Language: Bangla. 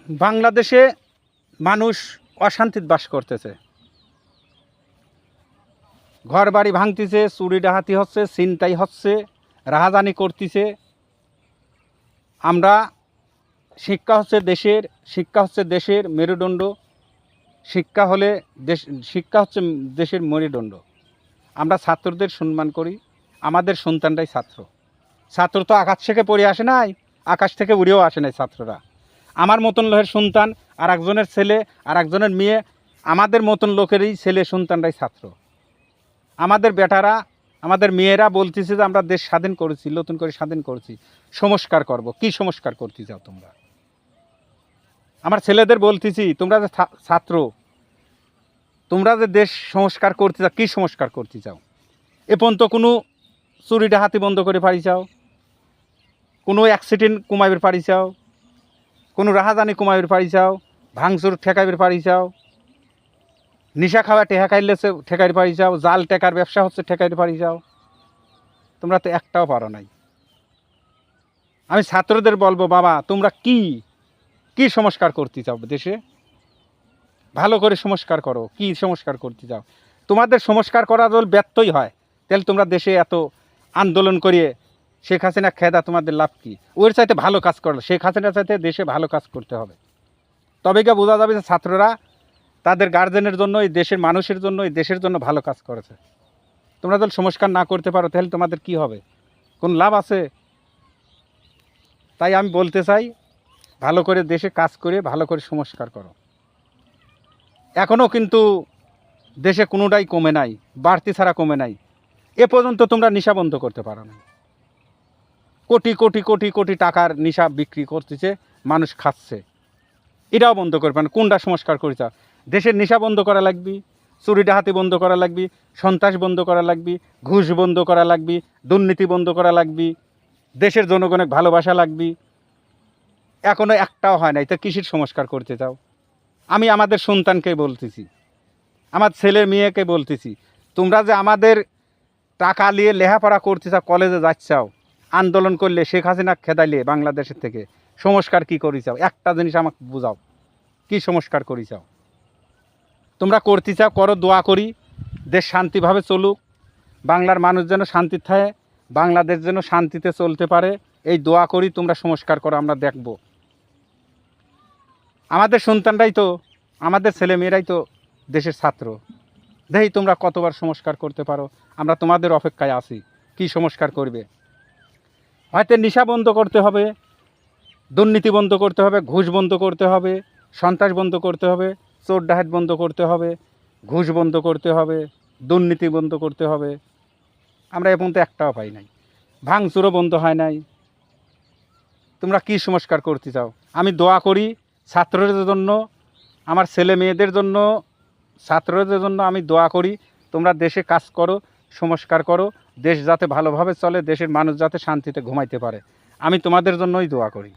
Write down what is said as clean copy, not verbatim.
বাংলাদেশে মানুষ অশান্তিতে বাস করতেছে, ঘর বাড়ি ভাঙতেছে, চুরি ডাকাতি হচ্ছে, ছিনতাই হচ্ছে, রাহাজানি করতেছে। আমরা শিক্ষা হচ্ছে দেশের মেরুদণ্ড। শিক্ষা হচ্ছে দেশের মেরুদণ্ড। আমরা ছাত্রদের সম্মান করি, আমাদের সন্তানরাই ছাত্র তো আকাশ থেকে পড়ে আসে নাই, আকাশ থেকে উড়েও আসে নাই ছাত্ররা। আমার মতন লোকের সন্তান আর একজনের ছেলে আর একজনের মেয়ে, আমাদের মতন লোকেরই ছেলে সন্তানরাই ছাত্র। আমাদের বেটারা, আমাদের মেয়েরা বলতেছে যে আমরা দেশ স্বাধীন করেছি, নতুন করে স্বাধীন করেছি, সংস্কার করব। কি সংস্কার করতে চাও তোমরা? আমার ছেলেদের বলতেছি, তোমরা যে ছাত্র, তোমরা যে দেশ সংস্কার করতে চাও, কী সংস্কার করতে চাও? এ পর্যন্ত কোনো চুরি ডাকাতি বন্ধ করে পারি চাও? কোনো অ্যাক্সিডেন্ট কমাইবার পারি চাও? কোনো রাহাজানি কমাইবার পারি চাও? ভাঙচুর ঠেকাইবার পারি চাও? নিশা খাওয়া টেকা খাইলেছে ঠেকাইতে পারি যাও? জাল টেকার ব্যবসা হচ্ছে ঠেকাইতে পারি যাও? তোমরা তো একটাও পারো নাই। আমি ছাত্রদের বলবো, বাবা তোমরা কি সংস্কার করতে চাও দেশে? ভালো করে সংস্কার করো। কি সংস্কার করতে চাও? তোমাদের সংস্কার করা যদি ব্যর্থই হয়, তাহলে তোমরা দেশে এত আন্দোলন করিয়ে শেখ হাসিনা খেদা তোমাদের লাভ কি? ওর চাইতে ভালো কাজ করো। শেখ হাসিনার চাইতে দেশে ভালো কাজ করতে হবে, তবে গিয়ে বোঝা যাবে যে ছাত্ররা তাদের গার্জেনের জন্য, এই দেশের মানুষের জন্য, এই দেশের জন্য ভালো কাজ করেছে। তোমরা যদি সংস্কার না করতে পারো, তাহলে তোমাদের কি হবে? কোন লাভ আছে? তাই আমি বলতে চাই, ভালো করে দেশে কাজ করে ভালো করে সংস্কার করো। এখনও কিন্তু দেশে কোনোটাই কমে নাই, বাড়তি ছাড়া কমে নাই। এ পর্যন্ত তোমরা নেশা বন্ধ করতে পারো না। কোটি কোটি কোটি কোটি টাকার নেশা বিক্রি করতেছে, মানুষ খাচ্ছে, এটাও বন্ধ করবে না। কোনটা সংস্কার করে চাও? দেশের নেশা বন্ধ করা লাগবে, চুরি ডাহাতি বন্ধ করা লাগবে, সন্ত্রাস বন্ধ করা লাগবে, ঘুষ বন্ধ করা লাগবে, দুর্নীতি বন্ধ করা লাগবে, দেশের জনগণের ভালোবাসা লাগবে। এখনও একটাও হয় নাই, তো কিসের সংস্কার করতে চাও? আমি আমাদের সন্তানকে বলতেছি, আমার ছেলে মেয়েকে বলতেছি, তোমরা যে আমাদের টাকা নিয়ে লেখাপড়া করতে চাও, কলেজে যাচ্ছাও, আন্দোলন করলে, শেখ হাসিনা খেদাইলে বাংলাদেশের থেকে, সংস্কার কি করি চাও? একটা জিনিস আমাকে বুঝাও, কি সংস্কার করি চাও? তোমরা করতে চাও, করো, দোয়া করি দেশ শান্তিভাবে চলুক, বাংলার মানুষ যেন শান্তি থাকে, বাংলাদেশ যেন শান্তিতে চলতে পারে, এই দোয়া করি। তোমরা সংস্কার করো, আমরা দেখব। আমাদের সন্তানরাই তো, আমাদের ছেলেমেয়েরাই তো দেশের ছাত্র। দেখি তোমরা কতবার সংস্কার করতে পারো। আমরা তোমাদের অপেক্ষায় আছি, কি সংস্কার করবে। হয়তো নেশা বন্ধ করতে হবে, দুর্নীতি বন্ধ করতে হবে, ঘুষ বন্ধ করতে হবে, সন্ত্রাস বন্ধ করতে হবে, চোর ডাকাত বন্ধ করতে হবে, ঘুষ বন্ধ করতে হবে, দুর্নীতি বন্ধ করতে হবে। আমরা এ পর্যন্ত একটাও পাই নাই। ভাঙচুরও বন্ধ হয় নাই। তোমরা কি সংস্কার করতে চাও? আমি দোয়া করি ছাত্রদের জন্য, আমার ছেলে মেয়েদের জন্য, ছাত্রদের জন্য আমি দোয়া করি, তোমরা দেশে কাজ করো, সংস্কার করো, দেশ যাতে ভালোভাবে চলে, দেশের মানুষ যাতে শান্তিতে ঘুমাইতে পারে। আমি তোমাদের জন্যই দোয়া করি।